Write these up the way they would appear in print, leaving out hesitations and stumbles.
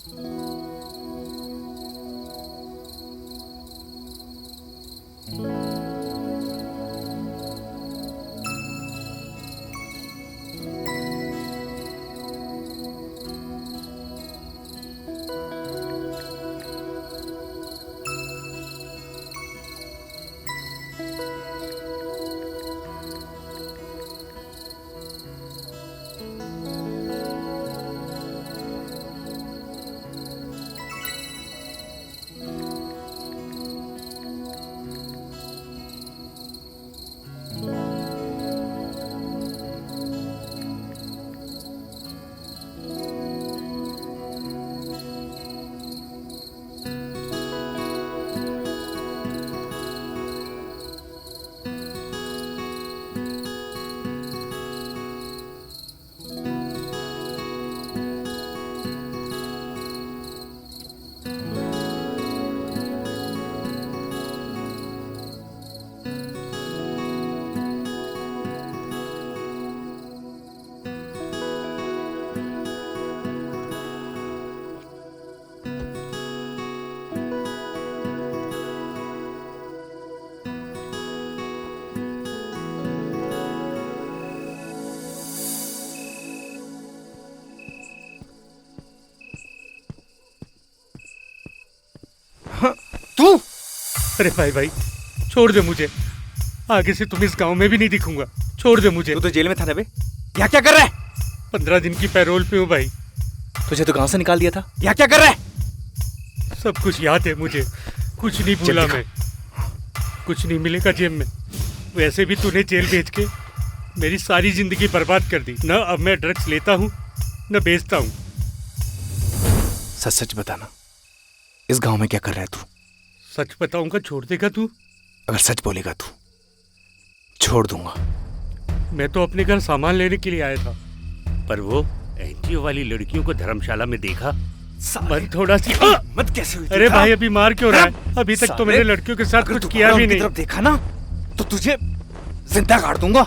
तू? अरे भाई छोड़ दे मुझे, आगे से तुम इस गांव में भी नहीं दिखूंगा। छोड़ दे मुझे। तू तो जेल में था ना बे, यहाँ क्या कर रहा है? 15 दिन की पैरोल पे हूँ भाई। तुझे तो गांव से निकाल दिया था, यहाँ क्या कर रहा है? सब कुछ याद है मुझे, कुछ नहीं भूला मैं। कुछ नहीं मिलेगा जेब में। वैसे भी तूने जेल भेज के मेरी सारी जिंदगी बर्बाद कर दी। न अब मैं ड्रग्स लेता हूँ न बेचता हूँ। सच सच बताना, इस गांव में क्या कर रहा है तू? सच बताऊंगा, छोड़ देगा तू? अगर सच बोलेगा तू, छोड़ दूंगा। मैं तो अपने घर सामान लेने के लिए आया था, पर वो एनजीओ वाली लड़कियों को धर्मशाला में देखा। मन थोड़ा सी मत कैसे हुई? अरे भाई अभी मार क्यों रहा है? अभी तक तो मैंने लड़कियों के साथ कुछ किया भी नहीं। तरफ देखा ना तो तुझे जिंदा काट दूंगा।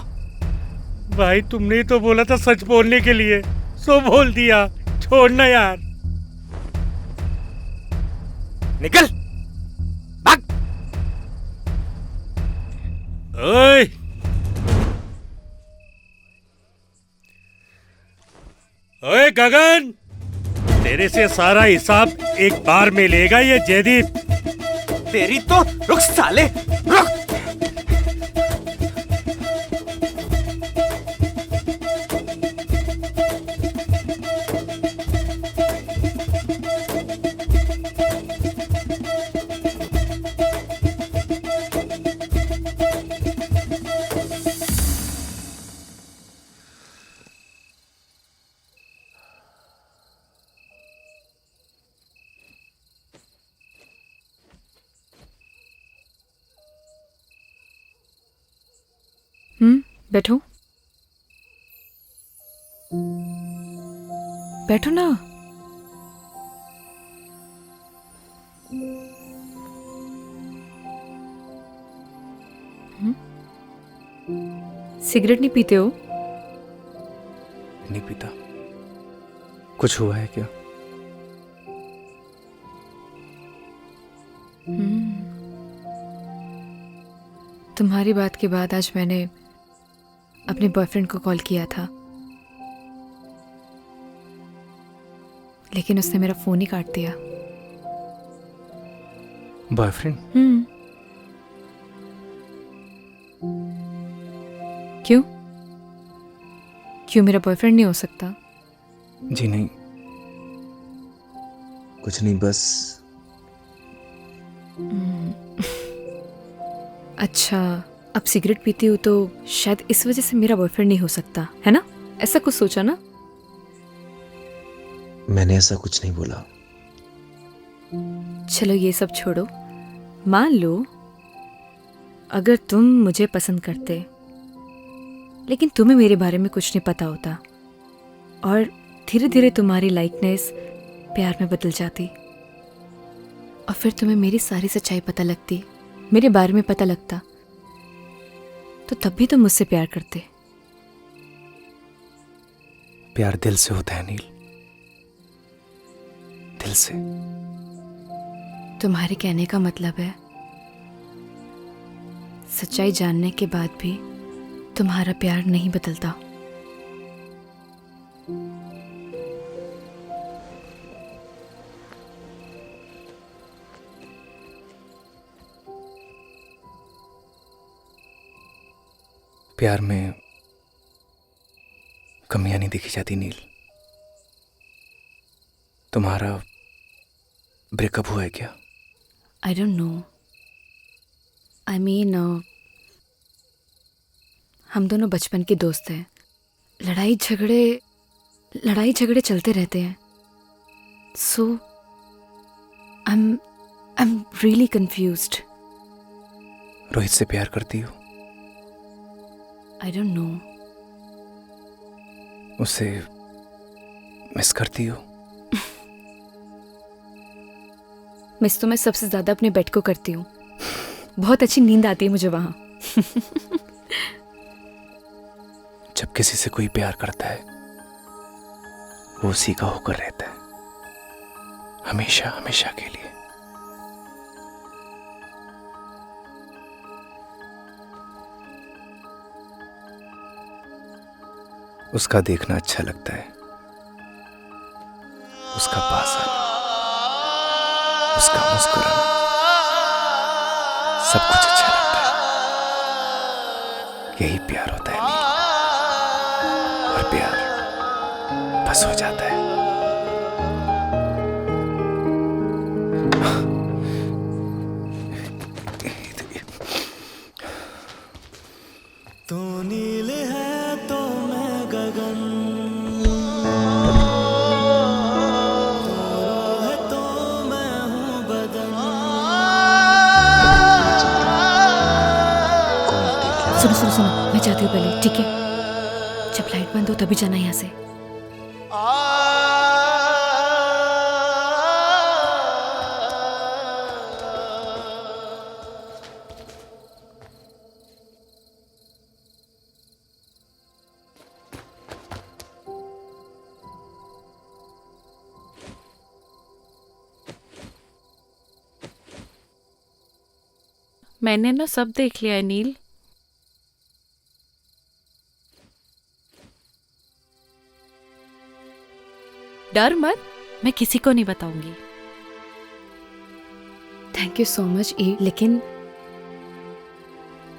भाई तुमने ही तो बोला था सच बोलने के लिए, सो बोल दिया। छोड़ना यार। निकल, भाग। ओए ओए गगन, तेरे से सारा हिसाब एक बार में लेगा ये जयदीप। तेरी तो रुक साले, रुक। बैठो बैठो ना। सिगरेट नहीं पीते हो? नहीं पीता। कुछ हुआ है क्या? तुम्हारी बात के बाद आज मैंने अपने बॉयफ्रेंड को कॉल किया था, लेकिन उसने मेरा फोन ही काट दिया। बॉयफ्रेंड? क्यों? क्यों मेरा बॉयफ्रेंड नहीं हो सकता? जी नहीं, कुछ नहीं, बस। अच्छा, अब सिगरेट पीती हूँ तो शायद इस वजह से मेरा बॉयफ्रेंड नहीं हो सकता, है ना? ऐसा कुछ सोचा ना? मैंने ऐसा कुछ नहीं बोला। चलो ये सब छोड़ो। मान लो अगर तुम मुझे पसंद करते, लेकिन तुम्हें मेरे बारे में कुछ नहीं पता होता और धीरे धीरे तुम्हारी लाइकनेस प्यार में बदल जाती, और फिर तुम्हें मेरी सारी सच्चाई पता लगती, मेरे बारे में पता लगता, तो तब भी तुम मुझसे प्यार करते। प्यार दिल से होता है नील, दिल से। तुम्हारे कहने का मतलब है सच्चाई जानने के बाद भी तुम्हारा प्यार नहीं बदलता। प्यार में कमियां नहीं देखी जाती नील। तुम्हारा ब्रेकअप हुआ है क्या? आई डोंट नो। आई मीन हम दोनों बचपन के दोस्त हैं। लड़ाई झगड़े चलते रहते हैं। So I am really confused. Rohit से प्यार करती हो? I don't know. उसे मिस करती हो? मिस तो मैं सबसे ज्यादा अपने बेड को करती हूँ। बहुत अच्छी नींद आती है मुझे वहां। जब किसी से कोई प्यार करता है वो उसी का होकर रहता है, हमेशा हमेशा के लिए। उसका देखना अच्छा लगता है, उसका पास आना, उसका मुस्कुराना, सब कुछ अच्छा लगता है। यही प्यार होता है नील। और प्यार बस हो जाता है। तू नील है तो मैं गगन, तू है तो मैं हूँ बदन। सुनो, मैं जाती हूँ पहले, ठीक है? जब लाइट बंद हो तभी जाना यहाँ से। मैंने ना सब देख लिया है नील। डर मत, मैं किसी को नहीं बताऊंगी। थैंक यू सो मच ए, लेकिन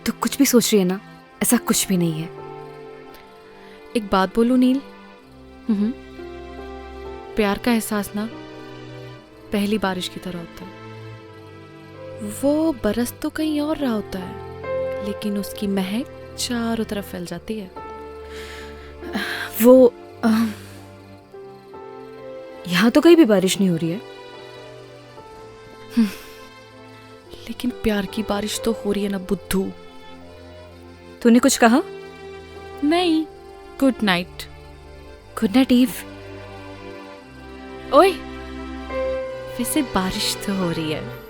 तू कुछ भी सोच रही है ना, ऐसा कुछ भी नहीं है। एक बात बोलूं नील, प्यार का एहसास ना पहली बारिश की तरह होता है। वो बरस तो कहीं और रहा होता है, लेकिन उसकी महक चारों तरफ फैल जाती है। वो यहाँ तो कहीं भी बारिश नहीं हो रही है। लेकिन प्यार की बारिश तो हो रही है ना बुद्धू। तूने कुछ कहा? नहीं, good night. Good night Eve. ओए, वैसे बारिश तो हो रही है।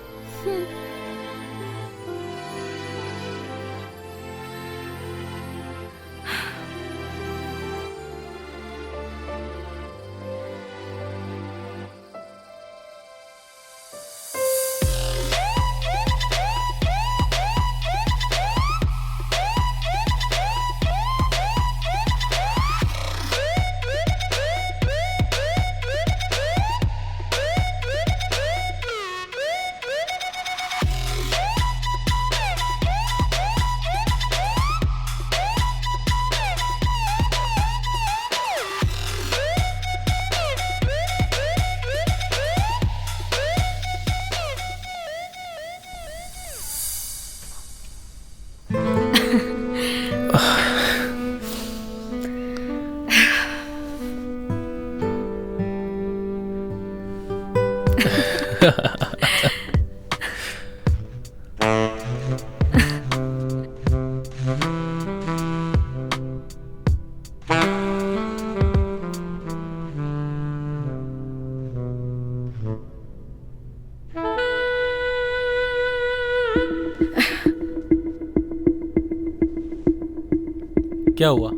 क्या हुआ?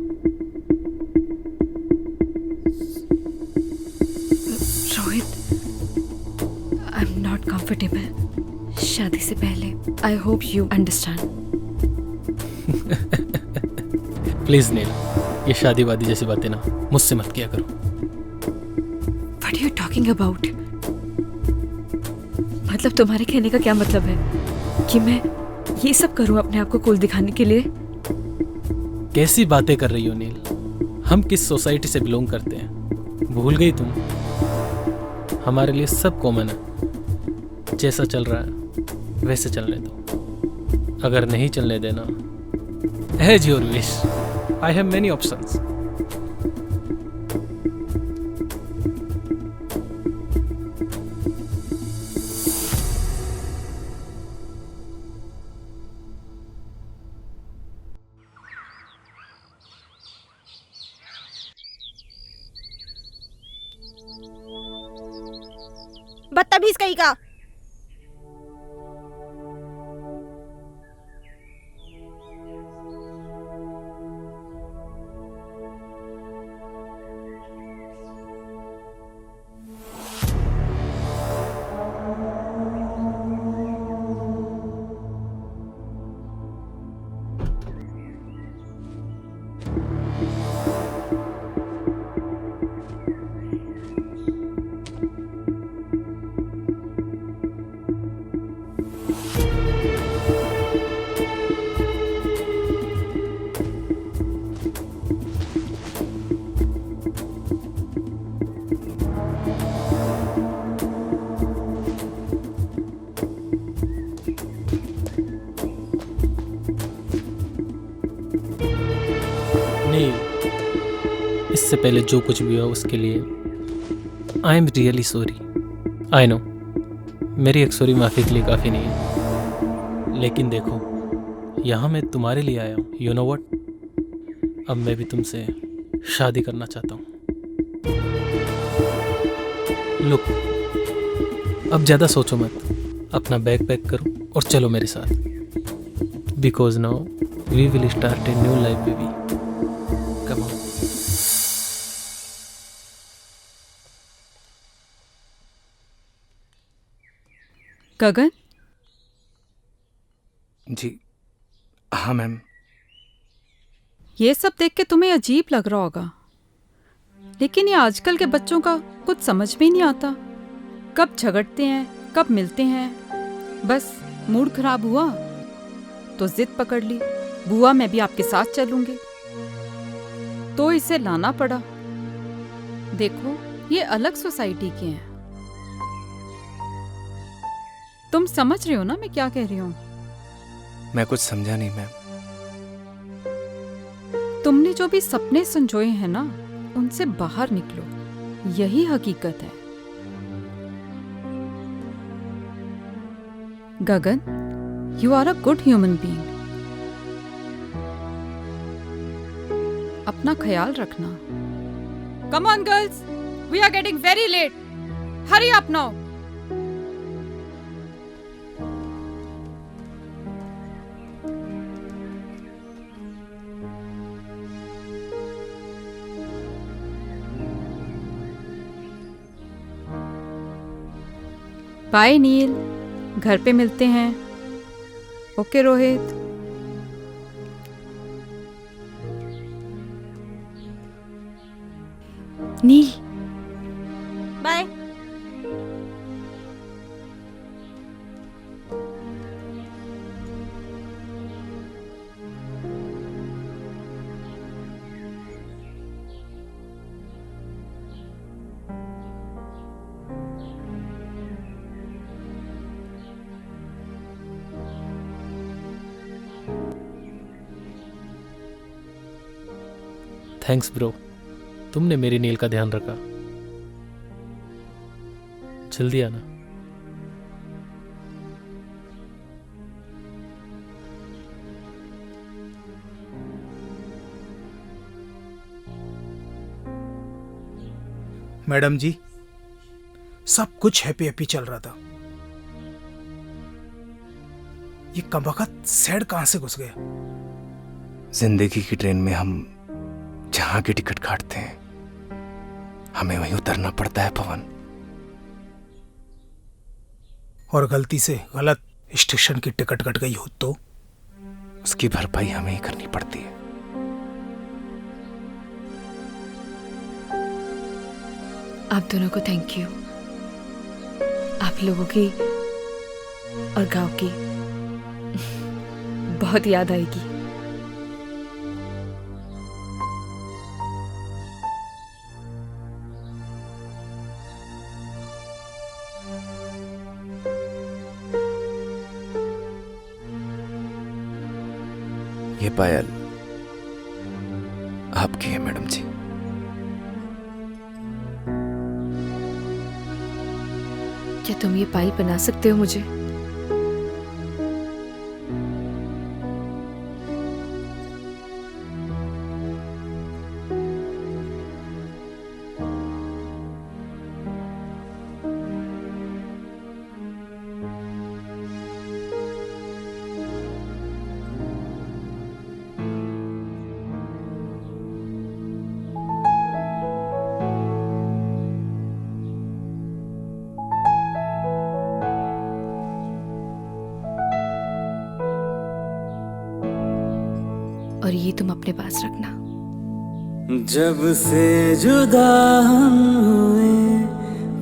Rohit, I am not comfortable शादी से पहले. I hope you understand. Please Neel, ये शादी वादी जैसी बातें ना मुझसे मत किया करो. What are you talking about? मतलब तुम्हारे कहने का क्या मतलब है कि मैं ये सब करूं अपने आप को कूल दिखाने के लिए? कैसी बातें कर रही हो नील? हम किस सोसाइटी से बिलोंग करते हैं भूल गई तुम? हमारे लिए सब कॉमन है. जैसा चल रहा है वैसे चलने दो. अगर नहीं चलने देना, as your wish. I have many options. बदतमीज कहीं का. इससे पहले जो कुछ भी हुआ उसके लिए आई am really sorry. I know मेरी एक सॉरी माफ़ी के लिए काफ़ी नहीं है, लेकिन देखो यहाँ मैं तुम्हारे लिए आया हूँ. यू नो व्हाट, अब मैं भी तुमसे शादी करना चाहता हूँ. लुक, अब ज़्यादा सोचो मत, अपना बैग पैक करो और चलो मेरे साथ. Because now we will start a new life baby. Come on. Gagan, जी हाँ मैम. ये सब देख के तुम्हें अजीब लग रहा होगा, लेकिन ये आजकल के बच्चों का कुछ समझ में ही नहीं आता. कब झगड़ते हैं, कब मिलते हैं. बस मूड खराब हुआ तो जिद पकड़ ली, बुआ मैं भी आपके साथ चलूंगी, तो इसे लाना पड़ा. देखो ये अलग सोसाइटी के हैं. तुम समझ रहे हो ना मैं क्या कह रही हूँ? मैं कुछ समझा नहीं मैम. तुमने जो भी सपने संजोए हैं ना, उनसे बाहर निकलो, यही हकीकत है. Gagan, you are a good human being. अपना ख्याल रखना. Come on girls, we are getting very late. Hurry up now. Bye Neel, घर पे मिलते हैं. Okay Rohit. Neel, bye. Thanks bro, तुमने मेरी नील का ध्यान रखा. जल्दी आना. मैडम जी, सब कुछ हैप्पी हैप्पी चल रहा था. ये कमबख्त सैड कहां से घुस गया? जिंदगी की ट्रेन में हम जहां की टिकट काटते हैं, हमें वहीं उतरना पड़ता है पवन. और गलती से गलत स्टेशन की टिकट कट गई हो तो? उसकी भरपाई हमें ही करनी पड़ती है। आप दोनों को थैंक यू। आप लोगों की और गांव की बहुत याद आएगी। ये पायल आपकी है मैडम जी। क्या तुम ये पायल बना सकते हो मुझे? और ये तुम अपने पास रखना। जब से जुदा हम हुए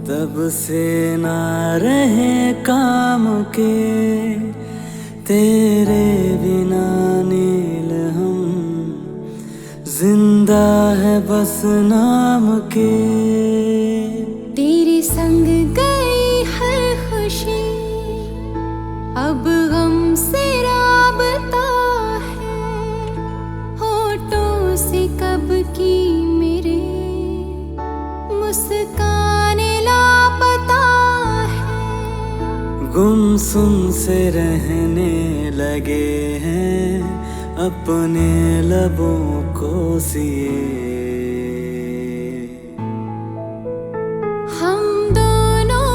तब से ना रहे काम के, तेरे बिना नील हम जिंदा है बस नाम के। तेरे संग गई हर खुशी अब गम से राबता है, होठों से कब की मेरे मुस्कान लापता है। गुमसुम से रहने लगे हैं अपने लबों को सिए। हम दोनों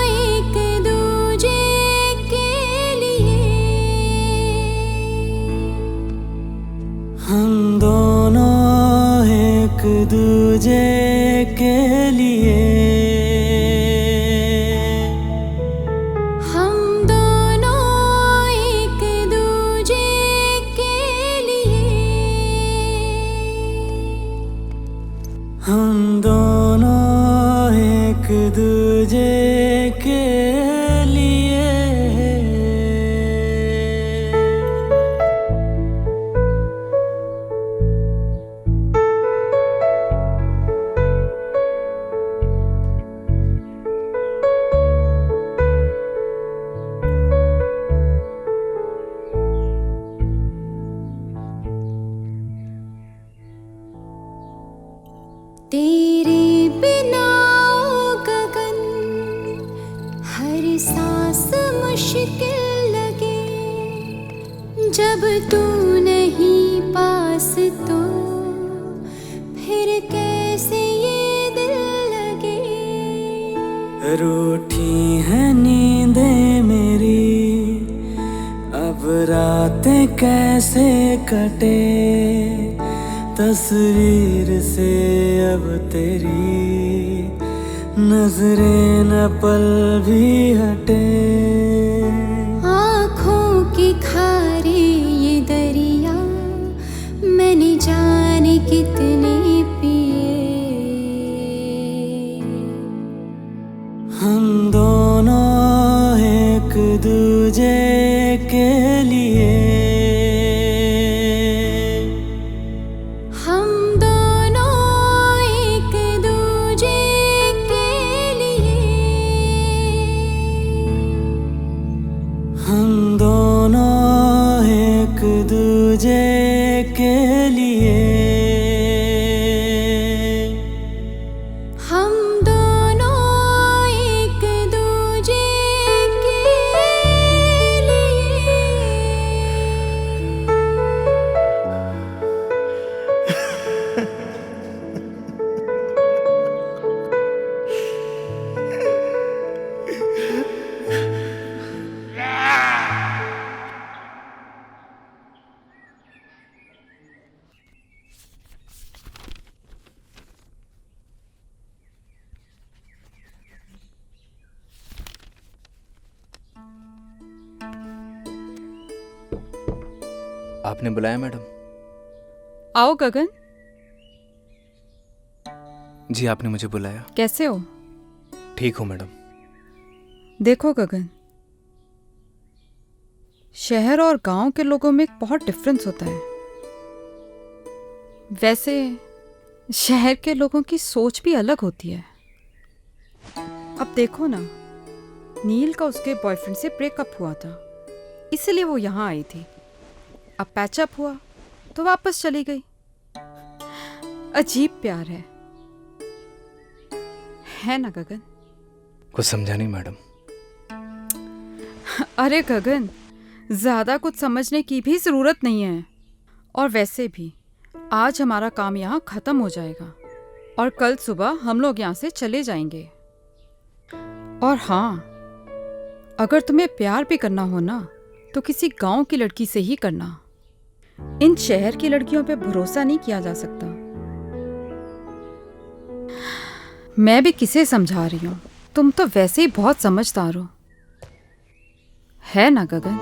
एक दूजे के लिए, हम दोनों एक दूजे के लिए, हम दोनों एक दूजे के लिए, हम दोनों एक दूजे के लिए। तेरे बिना ओ गगन हर सांस मुश्किल लगे, जब तू नहीं पास तो फिर कैसे ये दिल लगे। रूठी है नींदें मेरी अब रातें कैसे कटे, तस्वीर से अब तेरी नजरें न पल भी हटे। आँखों के खारे ये दरिया मैंने जाने कितने पिए। हम दोनों एक दूजे के लिए, हम दोनों एक दूजे के लिए, हम दोनों एक दूजे के लिए, हम दोनों एक दूजे के लिए। आपने बुलाया मैडम? आओ गगन, जी आपने मुझे बुलाया। कैसे हो? ठीक हूँ मैडम। देखो गगन, शहर और गांव के लोगों में एक बहुत डिफरेंस होता है। वैसे शहर के लोगों की सोच भी अलग होती है। अब देखो ना, नील का उसके बॉयफ्रेंड से ब्रेकअप हुआ था, इसलिए वो यहाँ आई थी। अब पैचअप हुआ तो वापस चली गई। अजीब प्यार है ना गगन? कुछ समझा नहीं मैडम। अरे गगन, ज्यादा कुछ समझने की भी जरूरत नहीं है। और वैसे भी आज हमारा काम यहाँ खत्म हो जाएगा और कल सुबह हम लोग यहाँ से चले जाएंगे। और हाँ, अगर तुम्हें प्यार भी करना हो ना तो किसी गांव की लड़की से ही करना। इन शहर की लड़कियों पे भरोसा नहीं किया जा सकता। मैं भी किसे समझा रही हूँ, तुम तो वैसे ही बहुत समझदार हो, है ना Gagan?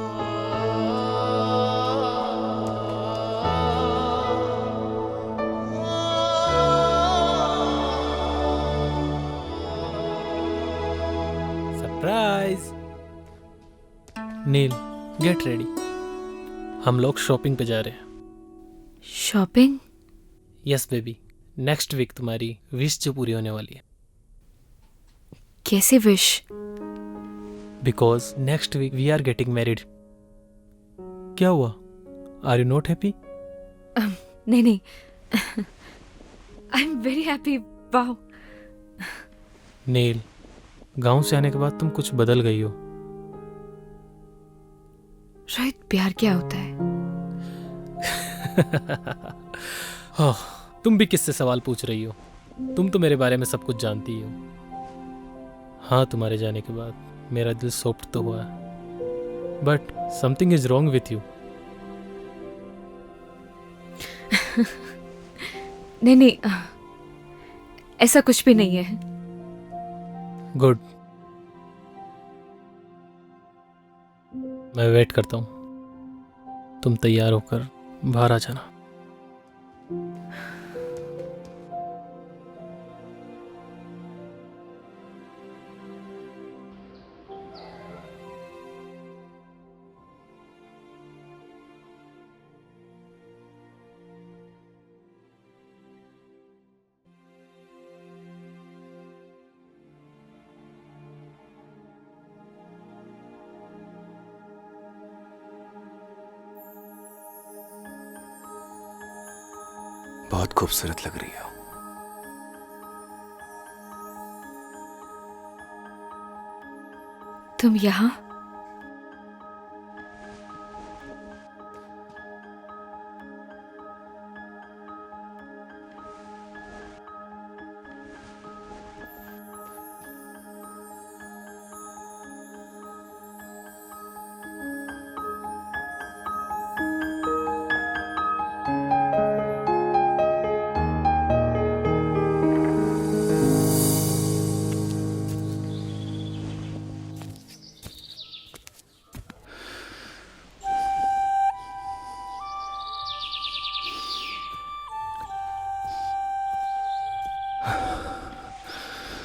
Surprise. Neel, get ready, हम लोग शॉपिंग पे जा रहे हैं। Shopping? Yes baby, next week तुम्हारी विश जो पूरी होने वाली है। कैसे wish? Because next week we are getting married. क्या हुआ? Are you not happy? नहीं नहीं, I am very happy. Wow. Neel, गांव से आने के बाद तुम कुछ बदल गई हो। रोहित, प्यार क्या होता है? हाँ, तुम भी किससे सवाल पूछ रही हो? तुम तो मेरे बारे में सब कुछ जानती हो। हाँ, तुम्हारे जाने के बाद मेरा दिल सॉफ्ट तो हुआ है, but something is wrong with you. नहीं नहीं, ऐसा कुछ भी नहीं है। गुड, मैं वेट करता हूँ। तुम तैयार होकर बाहर आ जाना। बहुत खूबसूरत लग रही हो। तुम यहाँ?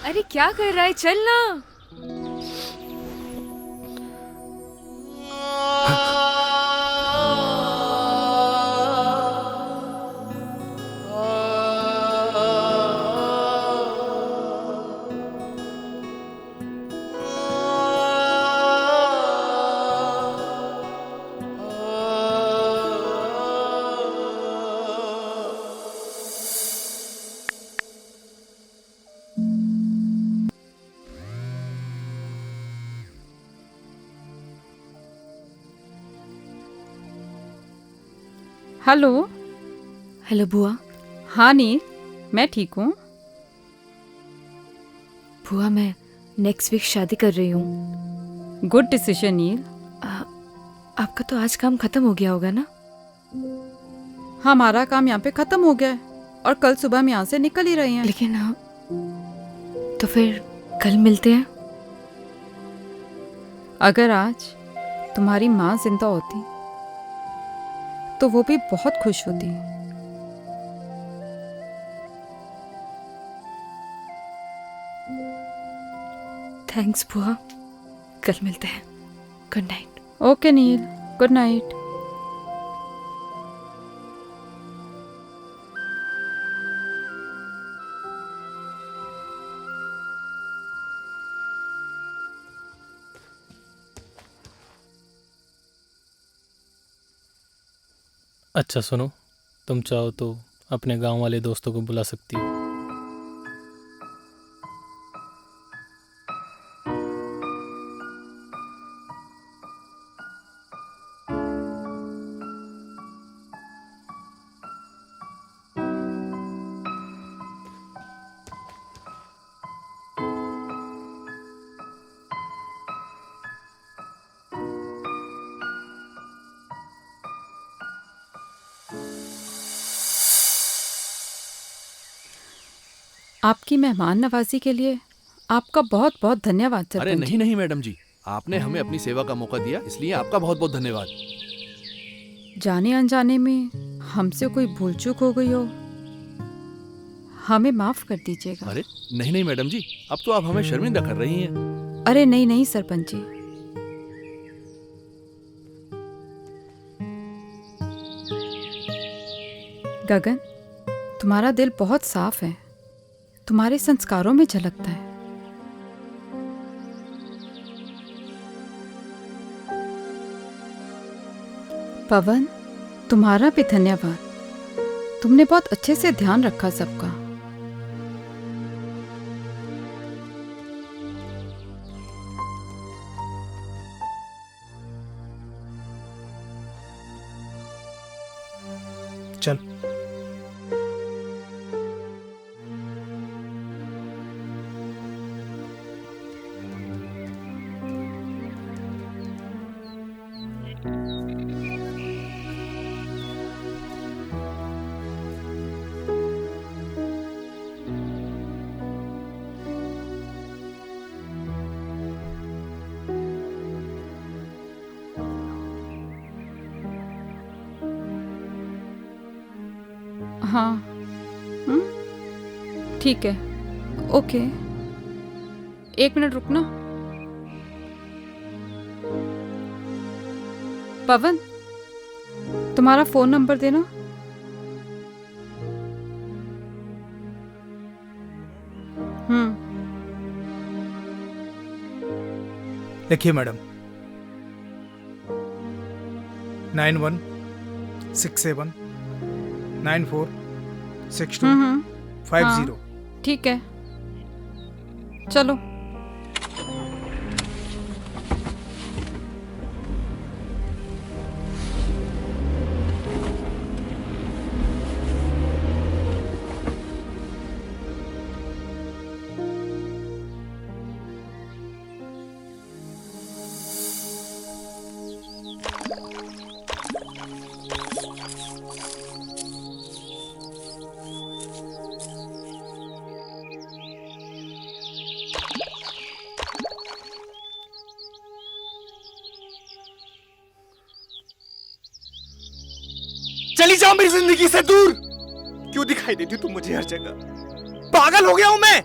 अरे क्या कर रहा है? चल ना। हेलो। हेलो बुआ। हाँ नील, मैं ठीक हूँ। बुआ, मैं नेक्स्ट वीक शादी कर रही हूँ। गुड डिसीजन नील। आपका तो आज काम खत्म हो गया होगा ना? हमारा काम यहाँ पे खत्म हो गया है और कल सुबह हम यहाँ से निकल ही रहे हैं। लेकिन तो फिर कल मिलते हैं। अगर आज तुम्हारी माँ जिंदा होती तो वो भी बहुत खुश होती। थैंक्स बुआ, कल मिलते हैं। Good night. ओके नील, गुड नाइट। अच्छा सुनो, तुम चाहो तो अपने गांव वाले दोस्तों को बुला सकती हो। आपकी मेहमान नवाजी के लिए आपका बहुत बहुत धन्यवाद सरपंच अरे जी। नहीं नहीं मैडम जी, आपने हमें अपनी सेवा का मौका दिया, इसलिए आपका बहुत बहुत धन्यवाद। जाने अनजाने में हमसे कोई भूल चूक हो गई हो, हमें माफ कर दीजिएगा। अरे नहीं नहीं मैडम जी, अब तो आप हमें शर्मिंदा कर रही हैं। अरे नहीं नहीं सरपंच जी, गगन, तुम्हारा दिल बहुत साफ है, तुम्हारे संस्कारों में झलकता है। पवन, तुम्हारा भी धन्यवाद, तुमने बहुत अच्छे से ध्यान रखा सबका। चल। हाँ, ठीक है, ओके, 1 मिनट रुकना। पवन, तुम्हारा फोन नंबर देना। लिखिए मैडम, 9167 946250। ठीक है, चलो। चली जाओ मेरी जिंदगी से दूर। क्यों दिखाई देती तुम मुझे हर जगह? पागल हो गया हूं मैं,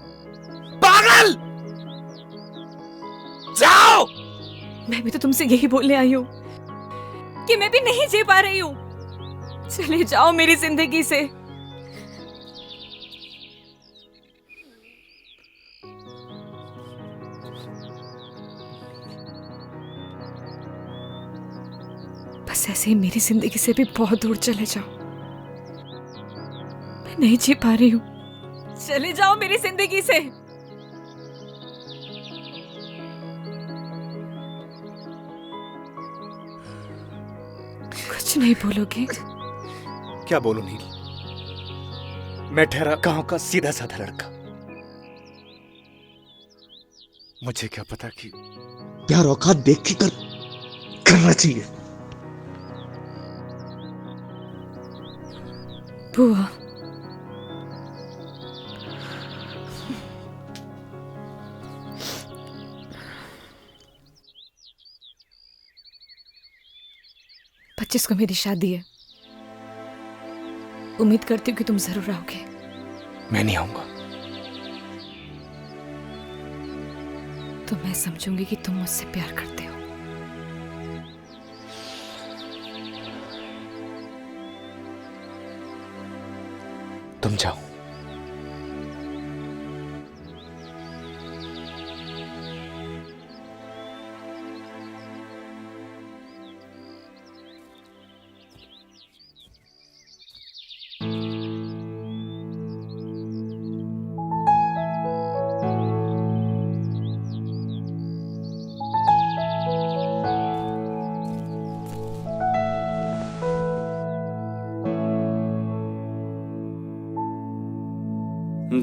पागल। जाओ। मैं भी तो तुमसे यही बोलने आई हूँ कि मैं भी नहीं जी पा रही हूँ। चले जाओ मेरी जिंदगी से। बस ऐसे ही मेरी जिंदगी से भी बहुत दूर चले जाओ। मैं नहीं जी पा रही हूँ। चले जाओ मेरी जिंदगी से। कुछ नहीं बोलोगे? क्या बोलूं नील, मैं ठहरा गांव का सीधा साधा लड़का। मुझे क्या पता कि प्यार औकात देख के करना चाहिए। बुआ, पच्चीस को मेरी शादी है। उम्मीद करती हूँ कि तुम जरूर आओगे। मैं नहीं आऊंगा। तो मैं समझूंगी कि तुम मुझसे प्यार करते हो। तुम जाओ।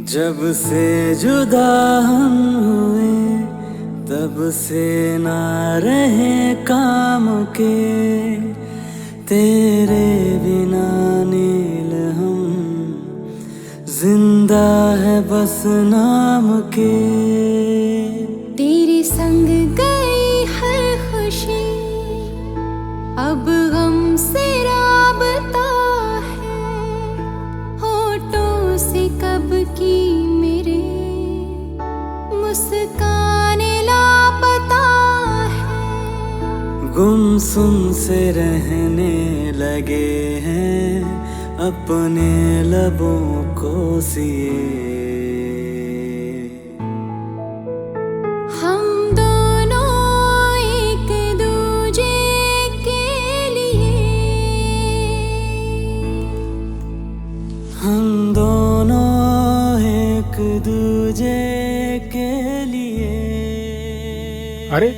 जब से जुदा हम हुए तब से ना रहे काम के, तेरे बिना नील हम जिंदा है बस नाम के। तेरे संग गई हर खुशी अब गम से राबता है, होठों से कब की मेरे मुस्कान लापता है। गुमसुम से रहने लगे हैं अपने लबों को सिए। हम दोनों एक दूजे के लिए, हम दोनों एक दूजे के लिए। अरे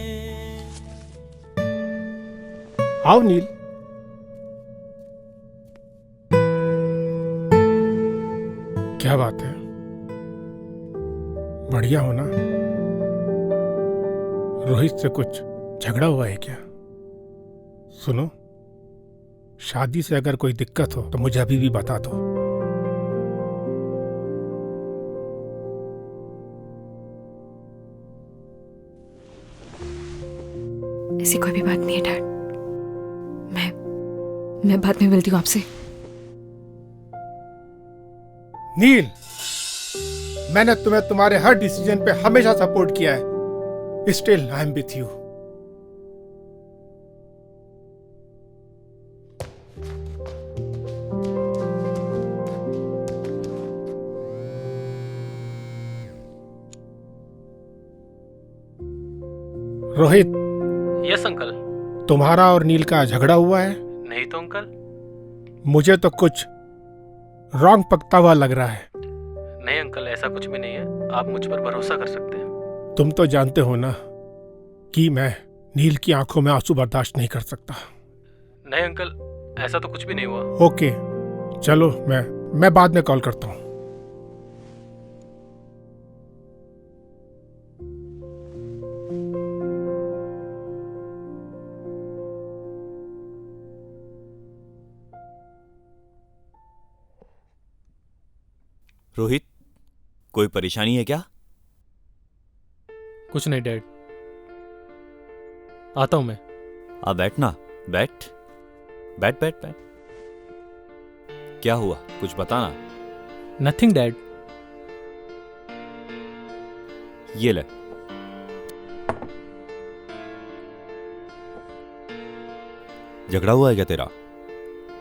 आओ नील। क्या बात है, बढ़िया हो ना? रोहित से कुछ झगड़ा हुआ है क्या? सुनो, शादी से अगर कोई दिक्कत हो तो मुझे अभी भी बता दो। ऐसी कोई भी बात नहीं है डैड। मैं बाद में मिलती हूँ आपसे। नील, मैंने तुम्हें तुम्हारे हर डिसीजन पे हमेशा सपोर्ट किया है। Still I am with you. Rohit. Yes uncle. तुम्हारा और नील का झगड़ा हुआ है? नहीं तो अंकल। मुझे तो कुछ रॉन्ग पकता हुआ लग रहा है। नहीं अंकल, ऐसा कुछ भी नहीं है, आप मुझ पर भरोसा कर सकते हैं। तुम तो जानते हो ना कि मैं नील की आंखों में आंसू बर्दाश्त नहीं कर सकता। नहीं अंकल, ऐसा तो कुछ भी नहीं हुआ। ओके चलो, मैं बाद में कॉल करता हूँ। रोहित, कोई परेशानी है क्या? कुछ नहीं डैड, आता हूं मैं। आ बैठना, बैठ बैठ बैठ बैठ। क्या हुआ, कुछ बताना। Nothing dad. ये ले। झगड़ा हुआ है क्या तेरा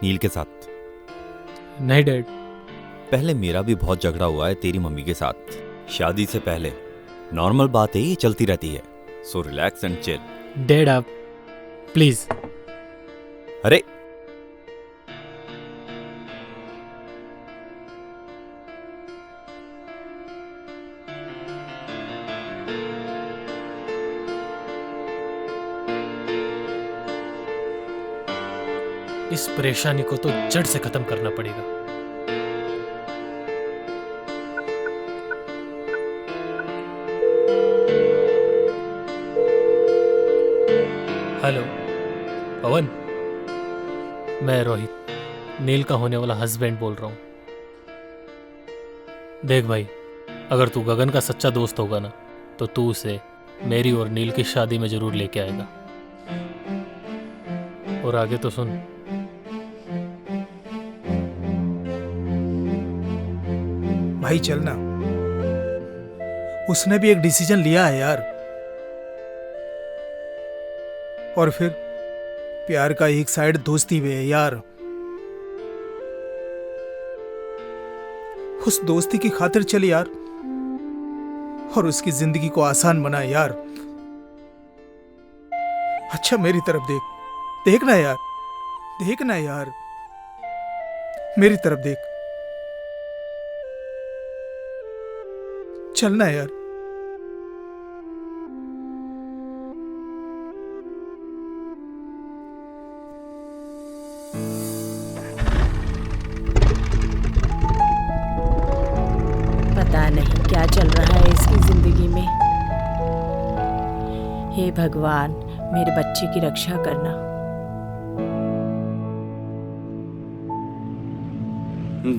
नील के साथ? नहीं डैड। पहले मेरा भी बहुत झगड़ा हुआ है तेरी मम्मी के साथ, शादी से पहले। नॉर्मल बात है, ये चलती रहती है। So relax and chill. Dad आप प्लीज। अरे इस परेशानी को तो जड़ से खत्म करना पड़ेगा। हेलो पवन, मैं रोहित, नील का होने वाला हस्बैंड बोल रहा हूं। देख भाई, अगर तू गगन का सच्चा दोस्त होगा ना, तो तू उसे मेरी और नील की शादी में जरूर लेके आएगा। और आगे तो सुन। भाई चलना। उसने भी एक डिसीजन लिया है यार। और फिर प्यार का एक साइड दोस्ती भी है यार। उस दोस्ती की खातिर चल यार, और उसकी जिंदगी को आसान बना यार। अच्छा मेरी तरफ देख, देखना यार, देखना यार, मेरी तरफ देख, चलना यार। पता नहीं क्या चल रहा है इसकी जिंदगी में। हे भगवान, मेरे बच्चे की रक्षा करना।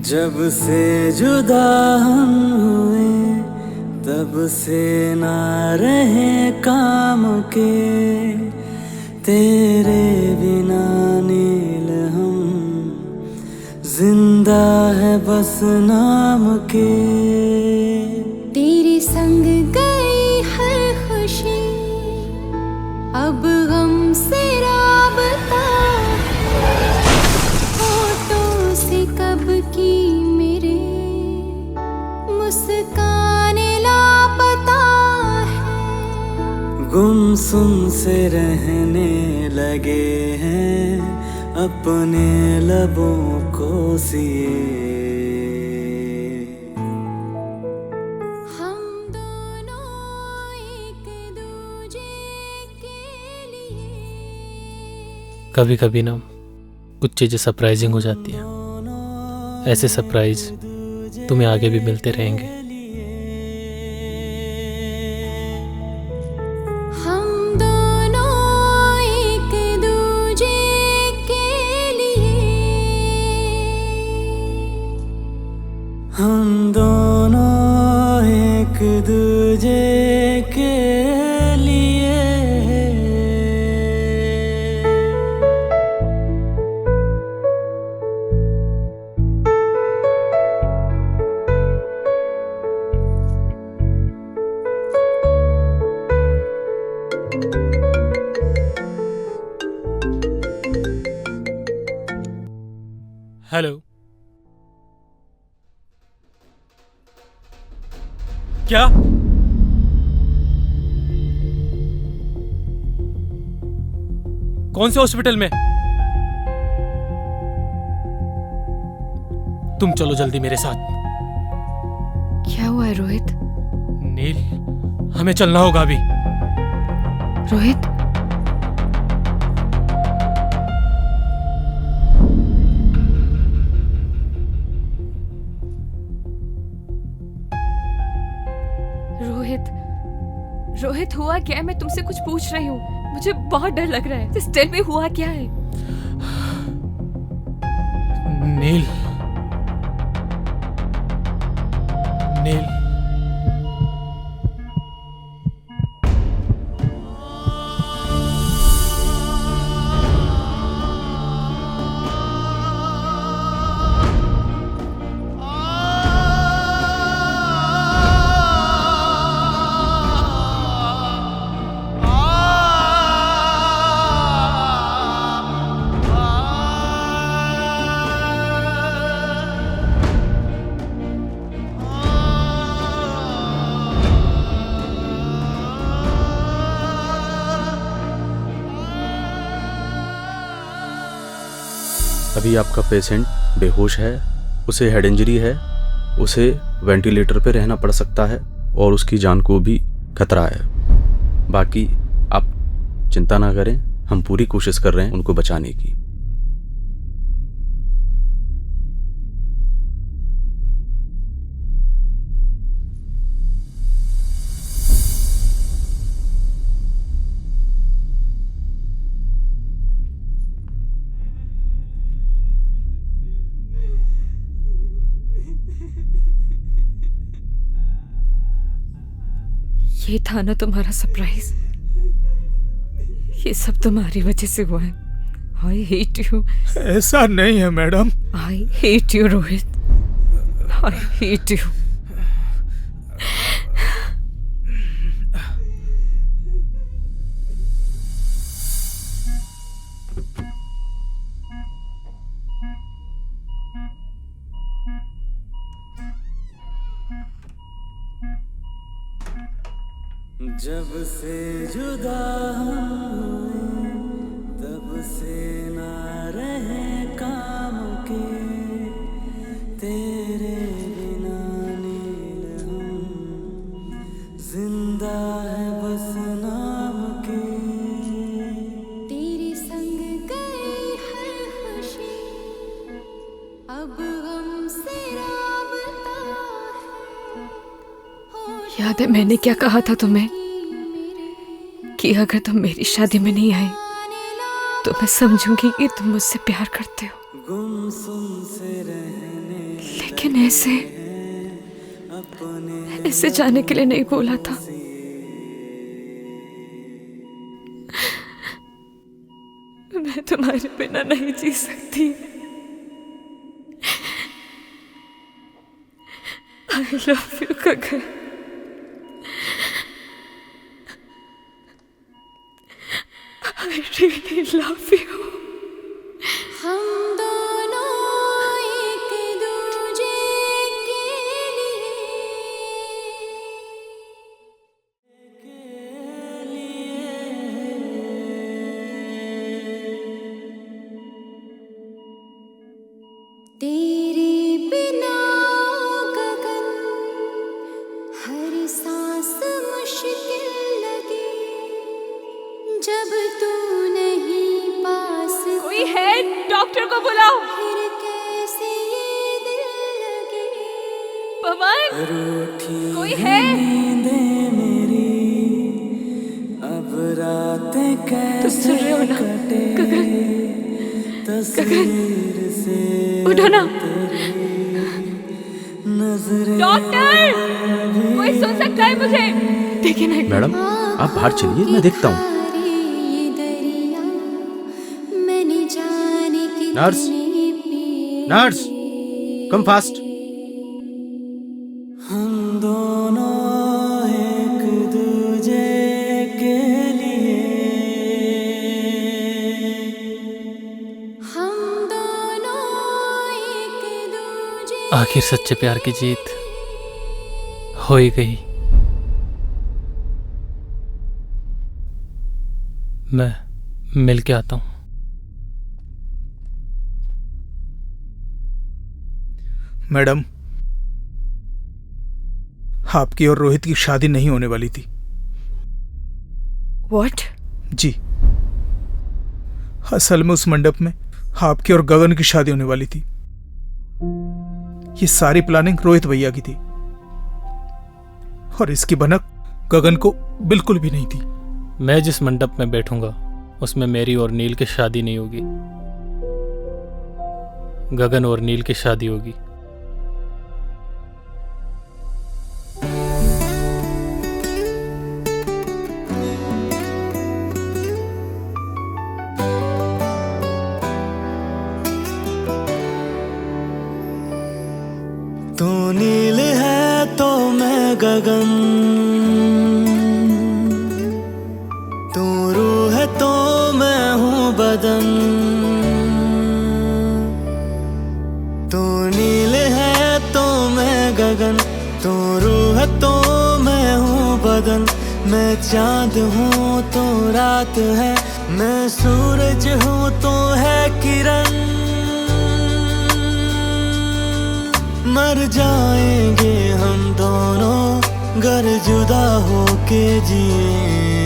जब से जुदा हम हुए तब से ना रहे काम के, तेरे बिना नील हम जिंदा है बस नाम के। तेरे संग गई हर खुशी, अब गम से राबता। होठों से कब की मेरे मुस्काने लापता है। गुमसुम से रहने लगे हैं अपने लबों को सिए। कभी कभी ना कुछ चीज़ें सरप्राइजिंग हो जाती हैं। ऐसे सरप्राइज तुम्हें आगे भी मिलते रहेंगे। हम दोनों एक दूजे के लिए, हम दोनों एक दूजे के लिए। हेलो, क्या? कौन से हॉस्पिटल में? तुम चलो जल्दी मेरे साथ। क्या हुआ है रोहित? नील, हमें चलना होगा अभी। रोहित, रोहित हुआ क्या है? मैं तुमसे कुछ पूछ रही हूँ, मुझे बहुत डर लग रहा है। Just tell me, हुआ क्या है? नील, नील, अभी आपका पेशेंट बेहोश है, उसे हेड इंजरी है, उसे वेंटिलेटर पे रहना पड़ सकता है और उसकी जान को भी खतरा है। बाकी आप चिंता ना करें, हम पूरी कोशिश कर रहे हैं उनको बचाने की। ये था ना तुम्हारा सरप्राइज? ये सब तुम्हारी वजह से हुआ है। I hate you. ऐसा नहीं है madam. I hate you Rohit, I hate you. जब से जुदा हुए तब से ना रहे काम के तेरे बिना नील हम जिंदा है बस नाम के तेरे संग गई हर खुशी अब हमसे राबता याद है मैंने क्या कहा था तुम्हें कि अगर तुम मेरी शादी में नहीं आए तो मैं समझूंगी कि तुम मुझसे प्यार करते हो। गुमसुम से रहने लेकिन ऐसे जाने के लिए नहीं बोला था। मैं तुम्हारे बिना नहीं जी सकती। I love you, Gagan. I really love you। हम दोनों एक दूजे के लिए तेरे बिना गगन हर सांस मुश्किल लगे जब तू नहीं पास। कोई है? डॉक्टर को बुलाओ। फिर कैसे ये दिल लगे पवन, कोई है? नींदें मेरी अब रातें कैसे कटे तस्वीर से उठो ना। नजरें डॉक्टर, कोई सुन सकता है मुझे? देखिए ना। मैडम आप बाहर चलिए, मैं देखता हूँ। Nurse, nurse, come fast. हम दोनों एक दूजे के लिए हम दोनों एक दूजे आखिर सच्चे प्यार की जीत हो ही गई। मैं मिल के आता हूँ। मैडम, आपकी और रोहित की शादी नहीं होने वाली थी। What? जी, असल में उस मंडप में आपकी और गगन की शादी होने वाली थी। ये सारी प्लानिंग रोहित भैया की थी और इसकी भनक गगन को बिल्कुल भी नहीं थी। मैं जिस मंडप में बैठूंगा उसमें मेरी और नील की शादी नहीं होगी, गगन और नील की शादी होगी। तू नील है तो मैं गगन, तू रूह है तो मैं हूँ बदन। तू नील है तो मैं गगन, तू रूह है तो मैं हूँ बदन। मैं चांद हूँ तो रात है, मैं सूरज हूँ तो है किरण। मर जाएंगे हम दोनों गर जुदा होके जिए।